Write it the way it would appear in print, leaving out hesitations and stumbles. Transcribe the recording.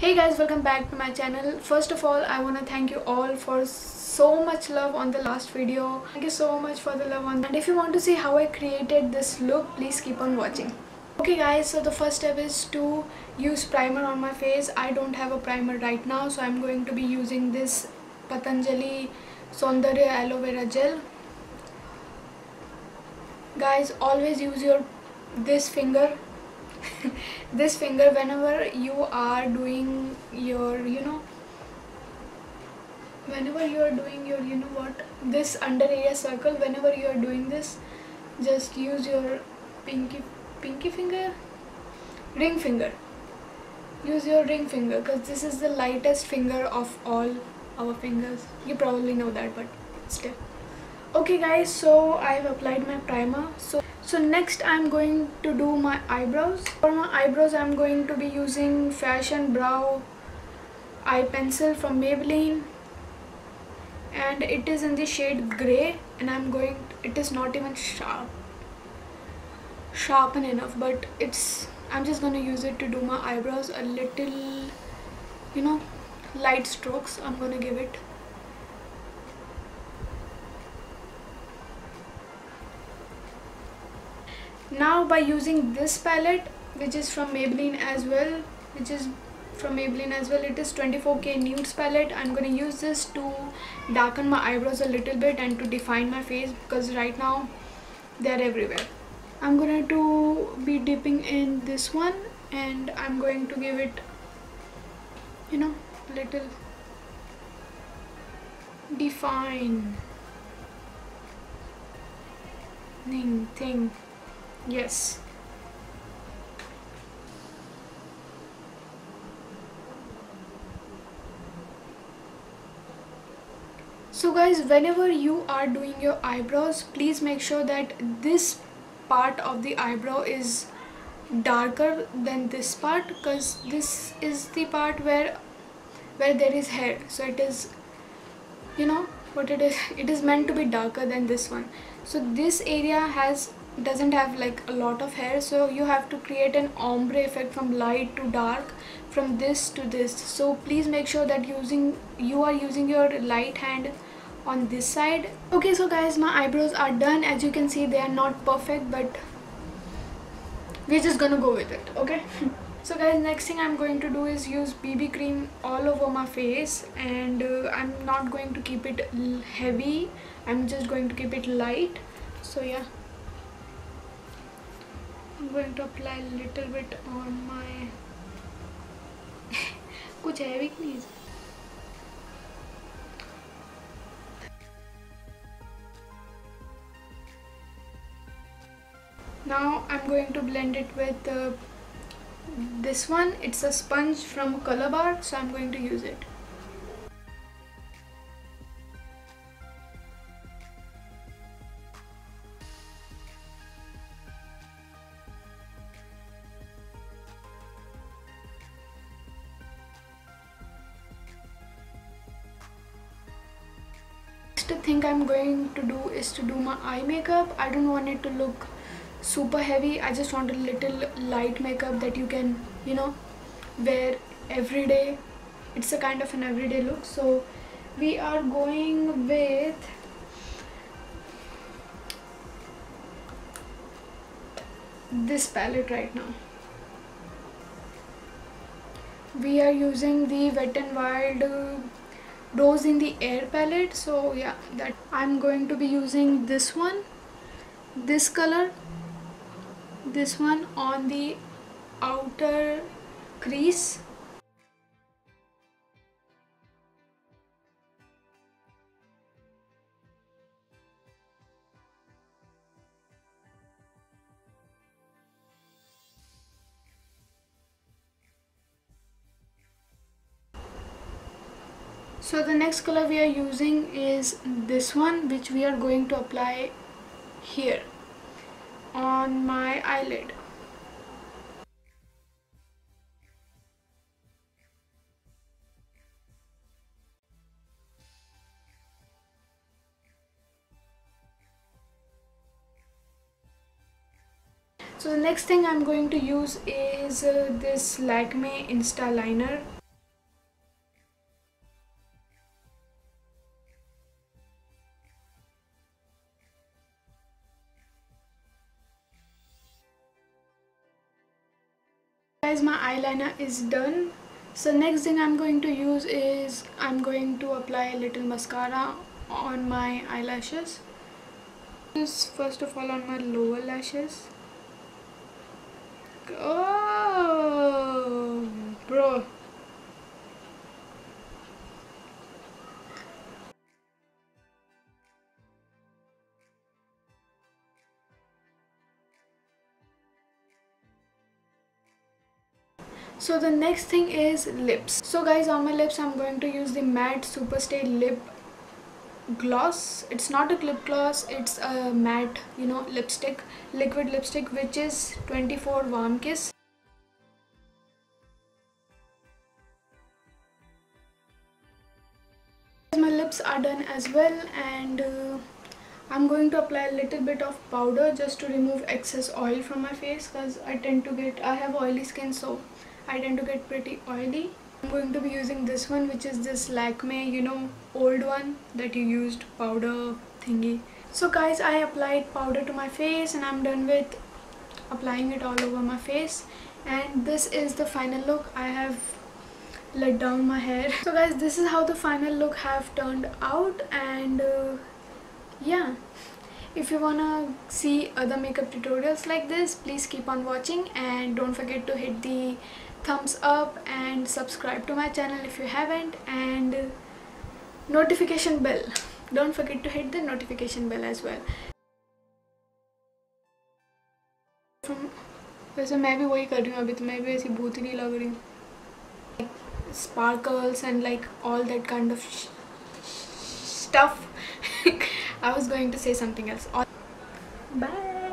Hey guys, welcome back to my channel. First of all, I want to thank you all for so much love on the last video. Thank you so much for the love on that. And if you want to see how I created this look, please keep on watching. Okay guys, so the first step is to use primer on my face. I don't have a primer right now, so I'm going to be using this Patanjali Saundarya Aloe Vera Gel. Guys, always use this finger this finger whenever you are doing your whenever you are doing your this under area circle. Whenever you are doing this, just use your pinky finger, ring finger. Use your ring finger because this is the lightest finger of all our fingers. You probably know that, but still. Okay guys, so I've applied my primer. So next I'm going to do my eyebrows. For my eyebrows I'm going to be using Fashion Brow eye pencil from Maybelline, and it is in the shade grey, and it is not even sharpen enough, but I'm just gonna use it to do my eyebrows. A little light strokes I'm gonna give it. Now by using this palette, which is from Maybelline as well, it is 24K Nudes palette. I'm going to use this to darken my eyebrows a little bit and to define my face, because right now they're everywhere. I'm going to be dipping in this one, and I'm going to give it little define thing. Yes. So guys, whenever you are doing your eyebrows, please make sure that this part of the eyebrow is darker than this part, because this is the part where there is hair. So it is, it is meant to be darker than this one. So this area doesn't have like a lot of hair, so you have to create an ombre effect from light to dark, from this to this. So please make sure that you are using your light hand on this side. Okay, so guys, my eyebrows are done. As you can see, they are not perfect, but we're just gonna go with it. Okay. So guys, next thing I'm going to do is use BB cream all over my face, and I'm not going to keep it heavy, I'm just going to keep it light. So yeah, I'm going to apply a little bit on my कुछ heavy please. Now I'm going to blend it with this one. It's a sponge from Color Bar, so I'm going to use it. Next thing I'm going to do is to do my eye makeup. I don't want it to look super heavy. I just want a little light makeup that you can wear every day. It's a kind of an everyday look. So we are going with this palette right now. We are using the Wet n Wild Rose in the Air palette. So yeah, that I'm going to be using this one, this color, this one on the outer crease. So the next color we are using is this one, which we are going to apply here on my eyelid. So the next thing I'm going to use is this Lakme Insta Liner. Guys, my eyeliner is done. So next thing I'm going to use is I'm going to apply a little mascara on my eyelashes. First of all on my lower lashes. Oh, bro. So the next thing is lips. So guys, on my lips I'm going to use the matte Superstay lip gloss. It's not a lip gloss, it's a matte, lipstick, liquid lipstick, which is 24 Warm Kiss. My lips are done as well, and I'm going to apply a little bit of powder just to remove excess oil from my face, because I have oily skin, so I tend to get pretty oily. I'm going to be using this one, which is this Lakme, old one that you used, powder thingy. So guys, I applied powder to my face and I'm done with applying it all over my face, and this is the final look. I have let down my hair. So guys, this is how the final look have turned out, and yeah, if you wanna see other makeup tutorials like this, please keep on watching, and don't forget to hit the thumbs up and subscribe to my channel if you haven't, and notification bell, don't forget to hit the notification bell as well. वैसे मैं भी वही कर रही हूँ अभी, तो मैं भी ऐसी भूतनी लग रही हूँ. Sparkles and like all that kind of stuff. I was going to say something else. Bye.